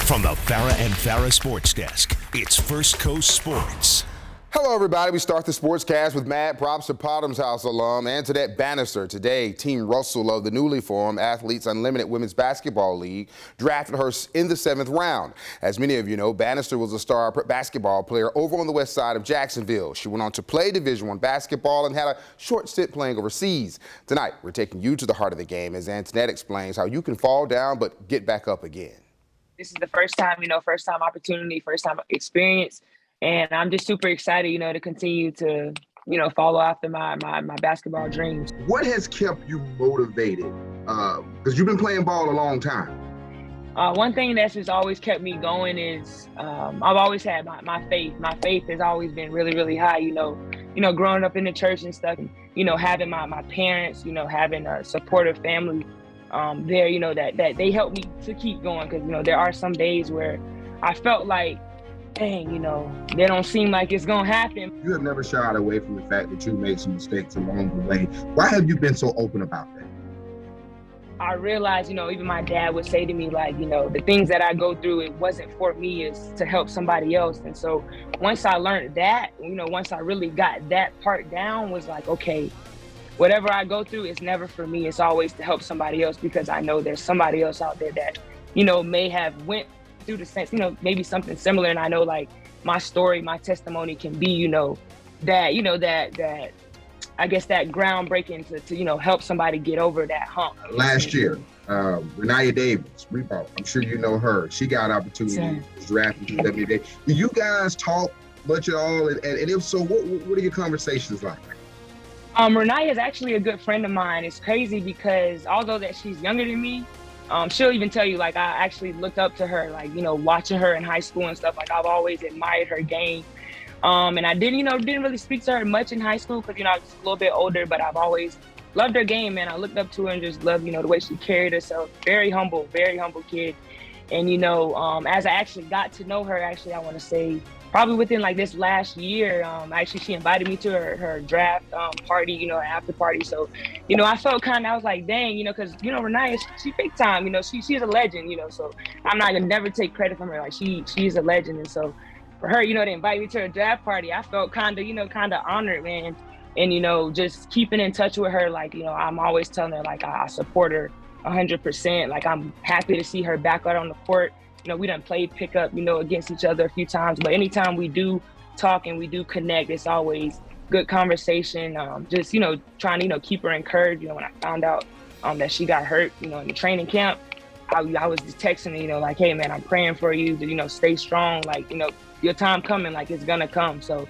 From the Farrah and Farrah Sports Desk, it's First Coast Sports. Hello, everybody. We start the Sportscast with mad props to Potham's House alum Antoinette Bannister. Today, Team Russell of the newly formed Athletes Unlimited Women's Basketball League drafted her in the 7th round. As many of you know, Bannister was a star basketball player over on the west side of Jacksonville. She went on to play Division I basketball and had a short stint playing overseas. Tonight, we're taking you to the heart of the game as Antoinette explains how you can fall down but get back up again. This is the first time, first time opportunity, first time experience. And I'm just super excited, to continue to, follow after my basketball dreams. What has kept you motivated? Because you've been playing ball a long time. One thing that's just always kept me going is I've always had my faith. My faith has always been really, really high, growing up in the church and stuff, and, having my parents, having a supportive family there, that they helped me to keep going. Because, there are some days where I felt like, dang, they don't seem like it's gonna happen. You have never shied away from the fact that you made some mistakes along the way. Why have you been so open about that? I realized, even my dad would say to me, like, the things that I go through, it wasn't for me, it's to help somebody else. And so once I learned that, once I really got that part down, was like, okay, whatever I go through, it's never for me. It's always to help somebody else, because I know there's somebody else out there that, may have went through the sense, maybe something similar. And I know, like, my story, my testimony can be, that I guess that groundbreaking to help somebody get over that hump. Last year, Renaya Davis, Repo, I'm sure you know her. She got an opportunity to draft into the WNBA. Do you guys talk much at all? And if so, what are your conversations like? Renaya is actually a good friend of mine. It's crazy because although that she's younger than me, she'll even tell you, like, I actually looked up to her, like, watching her in high school and stuff. Like, I've always admired her game. And I didn't really speak to her much in high school because, I was just a little bit older, but I've always loved her game, man. I looked up to her and just loved, the way she carried herself. Very humble kid. And, as I actually got to know her, I want to say probably within like this last year, actually she invited me to her draft party, after party. So, I felt I was like, dang, because, Renaya, she big time, she's a legend, so I'm not gonna never take credit from her. Like she's a legend. And so for her, to invite me to her draft party, I felt kind of honored, man. And, just keeping in touch with her, like, I'm always telling her, like, I support her 100%. Like, I'm happy to see her back out on the court. We done played pickup, against each other a few times, but anytime we do talk and we do connect, it's always good conversation. Just, trying to, keep her encouraged. When I found out that she got hurt, in the training camp, I was just texting her, like, hey, man, I'm praying for you to, stay strong. Like, your time coming, like, it's gonna come. So,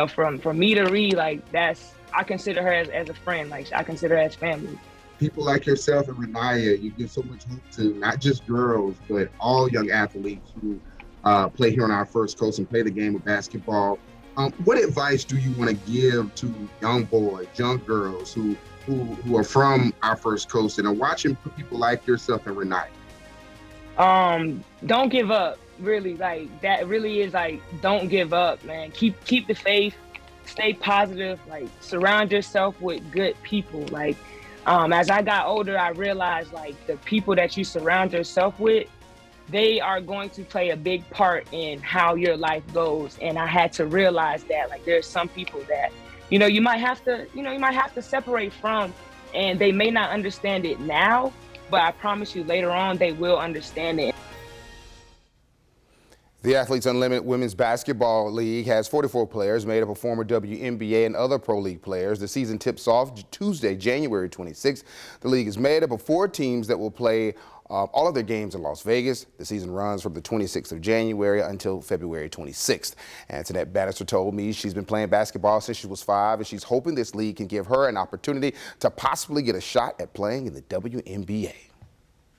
from me to Ree, like, I consider her as a friend. Like, I consider her as family. People like yourself and Renaya, you give so much hope to not just girls, but all young athletes who play here on our First Coast and play the game of basketball. What advice do you want to give to young boys, young girls who are from our First Coast and are watching people like yourself and Renaya? Don't give up. Really, like, that really is, like, don't give up, man. Keep the faith, stay positive, like, surround yourself with good people. Like, as I got older, I realized, like, the people that you surround yourself with, they are going to play a big part in how your life goes. And I had to realize that, like, there's some people that, you might have to separate from, and they may not understand it now, but I promise you later on, they will understand it. The Athletes Unlimited Women's Basketball League has 44 players made up of former WNBA and other pro league players. The season tips off Tuesday, January 26th. The league is made up of 4 teams that will play all of their games in Las Vegas. The season runs from the 26th of January until February 26th. Antoinette Bannister told me she's been playing basketball since she was 5, and she's hoping this league can give her an opportunity to possibly get a shot at playing in the WNBA.